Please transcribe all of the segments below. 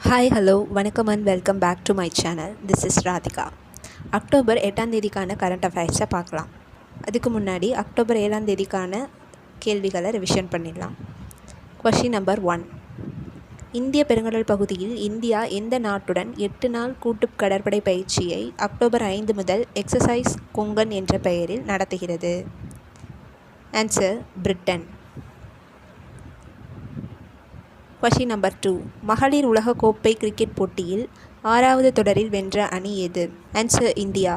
Hi hello வணக்கம் and welcome back to my channel. This is Radhika. October 8ஆம் தேதிக்கான current அஃபேர்ஸை பார்க்கலாம். அதுக்கு முன்னாடி அக்டோபர் 7ஆம் தேதிக்கான கேள்விகளை ரிவிஷன் பண்ணிடலாம். Question number 1. இந்திய பெருங்கடல் பகுதியில் இந்தியா எந்த நாட்டுடன் 8 நாள் கூட்டு கடற்படை பயிற்சியை அக்டோபர் 5 முதல் எக்ஸசைஸ் கொங்கன் என்ற பெயரில் நடத்துகிறது? Answer Britain. Question number 2. மகளிர் உலக கோப்பை கிரிக்கெட் போட்டியில் 6வது தொடரில் வென்ற அணி எது? Answer India.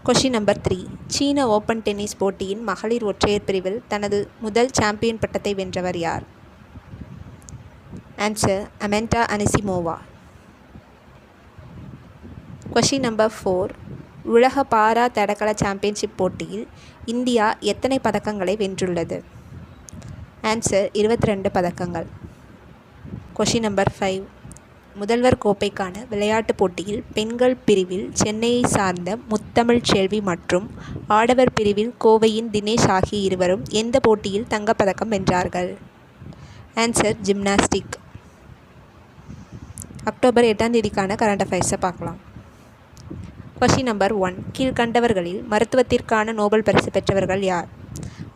Question number 3. சீன ஓப்பன் டென்னிஸ் போட்டியின் மகளிர் ஒற்றையர் பிரிவில் தனது முதல் சாம்பியன் பட்டத்தை வென்றவர் யார்? Answer அமெண்டா Anisimova. Question number 4. உலக பாரா தடகள சாம்பியன்ஷிப் போட்டியில் இந்தியா எத்தனை பதக்கங்களை வென்றுள்ளது? ஆன்சர் 22 பதக்கங்கள். Question number 5. முதல்வர் கோப்பைக்கான விளையாட்டுப் போட்டியில் பெண்கள் பிரிவில் சென்னையை சார்ந்த முத்தமிழ் செல்வி மற்றும் ஆடவர் பிரிவில் கோவையின் தினேஷ் ஆகிய இருவரும் எந்த போட்டியில் தங்கப்பதக்கம் வென்றார்கள்? Answer gymnastic. அக்டோபர் 8ஆம் தேதிக்கான கரண்ட் அஃபேர்ஸை பார்க்கலாம். Question number 1. கீழ்கண்டவர்களில் மருத்துவத்திற்கான நோபல் பரிசு பெற்றவர்கள் யார்?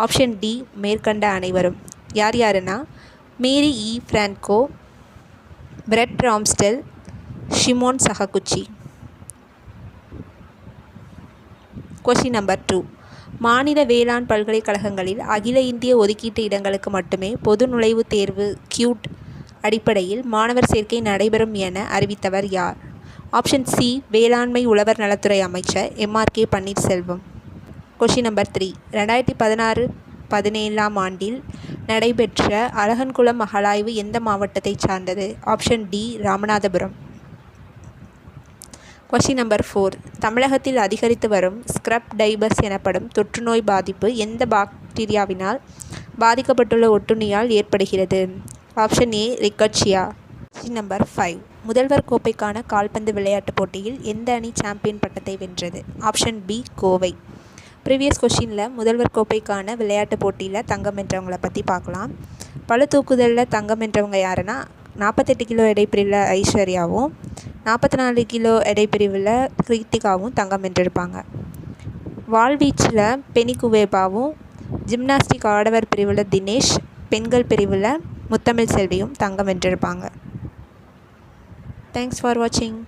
ஆப்ஷன் டி மேற்கண்ட அனைவரும். யார் யாருன்னா Mary E Brunkow, Fred Ramsdell, Shimon Sakaguchi. Question number 2. மாநில வேளாண் பல்கலைக்கழகங்களில் அகில இந்திய ஒதுக்கீட்டு இடங்களுக்கு மட்டுமே பொது நுழைவுத் தேர்வு கியூட் அடிப்படையில் மாணவர் சேர்க்கை நடைபெறும் என அறிவித்தவர் யார்? ஆப்ஷன் சி வேளாண்மை உழவர் நலத்துறை அமைச்சர் எம்ஆர்கே பன்னீர்செல்வம். Question number 3. 2016-17ஆம் ஆண்டில் நடைபெற்ற அழகன்குளம் அகழாய்வு எந்த மாவட்டத்தைச் சார்ந்தது? Option D Ramanathapuram. Question number 4. தமிழகத்தில் அதிகரித்து வரும் ஸ்க்ரப் டைபஸ் எனப்படும் தொற்றுநோய் பாதிப்பு எந்த பாக்டீரியாவினால் பாதிக்கப்பட்டுள்ள ஒட்டுண்ணியால் ஏற்படுகிறது? Option A ரிக்கட்சியா. Question number 5. முதல்வர் கோப்பைக்கான கால்பந்து விளையாட்டுப் போட்டியில் எந்த அணி சாம்பியன் பட்டத்தை வென்றது? Option B Kovai. ப்ரீவியஸ் கொஷினில் முதல்வர் கோப்பைக்கான விளையாட்டுப் போட்டியில் தங்கம் வென்றவங்களை பற்றி பார்க்கலாம். பளு தூக்குதலில் தங்கம் வென்றவங்க யாருன்னா 48 கிலோ எடைப்பிரிவில் ஐஸ்வர்யாவும் 44 கிலோ எடைப்பிரிவில் கிருத்திகாவும் தங்கம் வென்றிருப்பாங்க. வாள்வீச்சில் பெனிகுவேபாவும், ஜிம்னாஸ்டிக் ஆடவர் பிரிவில் தினேஷ், பெண்கள் பிரிவில் முத்தமிழ் செல்வியும் தங்கம் வென்றிருப்பாங்க. தேங்க்ஸ் ஃபார் வாட்சிங்.